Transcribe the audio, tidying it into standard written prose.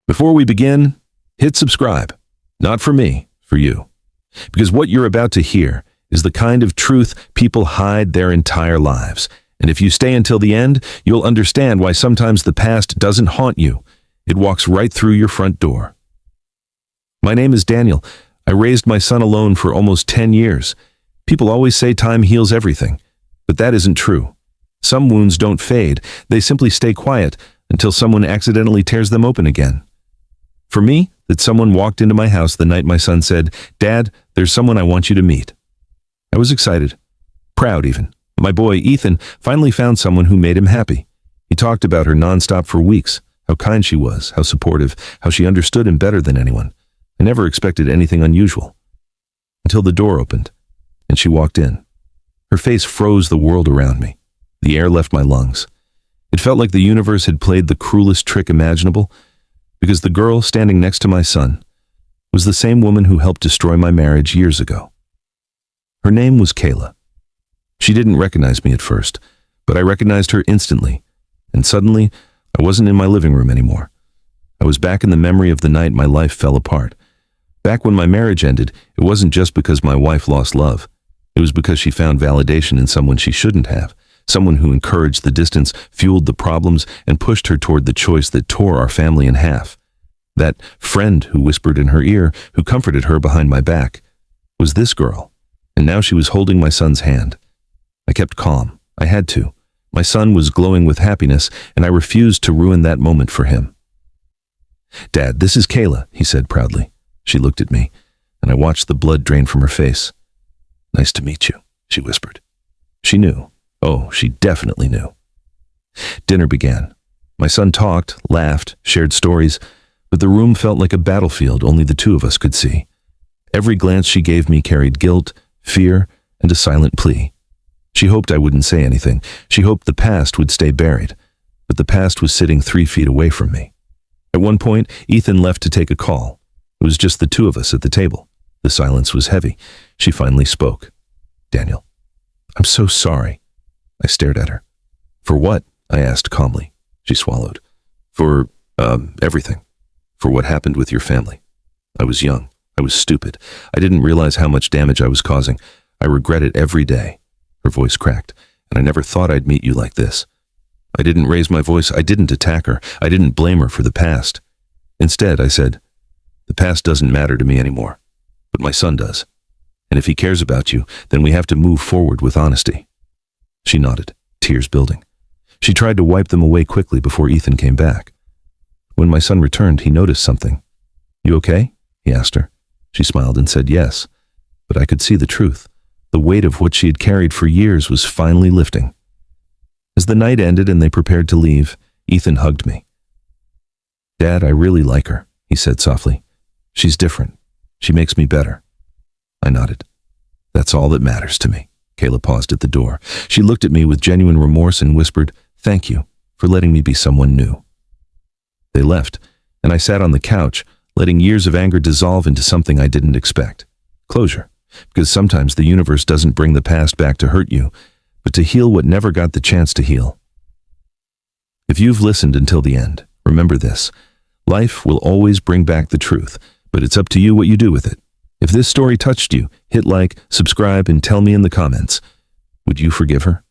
Before we begin, hit subscribe. Not for me, for you. Because what you're about to hear is the kind of truth people hide their entire lives. And if you stay until the end, you'll understand why sometimes the past doesn't haunt you. It walks right through your front door. My name is Daniel. I raised my son alone for almost 10 years. People always say time heals everything, but that isn't true. Some wounds don't fade. They simply stay quiet until someone accidentally tears them open again. For me, that someone walked into my house the night my son said, "Dad, there's someone I want you to meet." I was excited, proud even. My boy, Ethan, finally found someone who made him happy. He talked about her nonstop for weeks, how kind she was, how supportive, how she understood him better than anyone. I never expected anything unusual. Until the door opened, and she walked in. Her face froze the world around me. The air left my lungs. It felt like the universe had played the cruelest trick imaginable, because the girl standing next to my son was the same woman who helped destroy my marriage years ago. Her name was Qley. She didn't recognize me at first, but I recognized her instantly, and suddenly I wasn't in my living room anymore. I was back in the memory of the night my life fell apart. Back when my marriage ended, it wasn't just because my wife lost love. It was because she found validation in someone she shouldn't have, someone who encouraged the distance, fueled the problems, and pushed her toward the choice that tore our family in half. That friend who whispered in her ear, who comforted her behind my back, was this girl, and now she was holding my son's hand. I kept calm. I had to. My son was glowing with happiness, and I refused to ruin that moment for him. "Dad, this is Qley," he said proudly. She looked at me, and I watched the blood drain from her face. "Nice to meet you," she whispered. She knew. Oh, she definitely knew. Dinner began. My son talked, laughed, shared stories, but the room felt like a battlefield only the two of us could see. Every glance she gave me carried guilt, fear, and a silent plea. She hoped I wouldn't say anything. She hoped the past would stay buried, but the past was sitting 3 feet away from me. At one point, Ethan left to take a call. It was just the two of us at the table. The silence was heavy. She finally spoke. "Daniel, I'm so sorry." I stared at her. "For what?" I asked calmly. She swallowed. For everything. For what happened with your family. I was young. I was stupid. I didn't realize how much damage I was causing. I regret it every day." Her voice cracked. "And I never thought I'd meet you like this. I didn't raise my voice. I didn't attack her. I didn't blame her for the past. Instead, I said, the past doesn't matter to me anymore, but my son does. And if he cares about you, then we have to move forward with honesty." She nodded, tears building. She tried to wipe them away quickly before Ethan came back. When my son returned, he noticed something. "You okay?" he asked her. She smiled and said yes, but I could see the truth. The weight of what she had carried for years was finally lifting. As the night ended and they prepared to leave, Ethan hugged me. "Dad, I really like her," he said softly. "She's different. She makes me better." I nodded. "That's all that matters to me." Qley paused at the door. She looked at me with genuine remorse and whispered, "Thank you for letting me be someone new." They left, and I sat on the couch, letting years of anger dissolve into something I didn't expect. Closure. Because sometimes the universe doesn't bring the past back to hurt you, but to heal what never got the chance to heal. If you've listened until the end, remember this. Life will always bring back the truth, but it's up to you what you do with it. If this story touched you, hit like, subscribe, and tell me in the comments. Would you forgive her?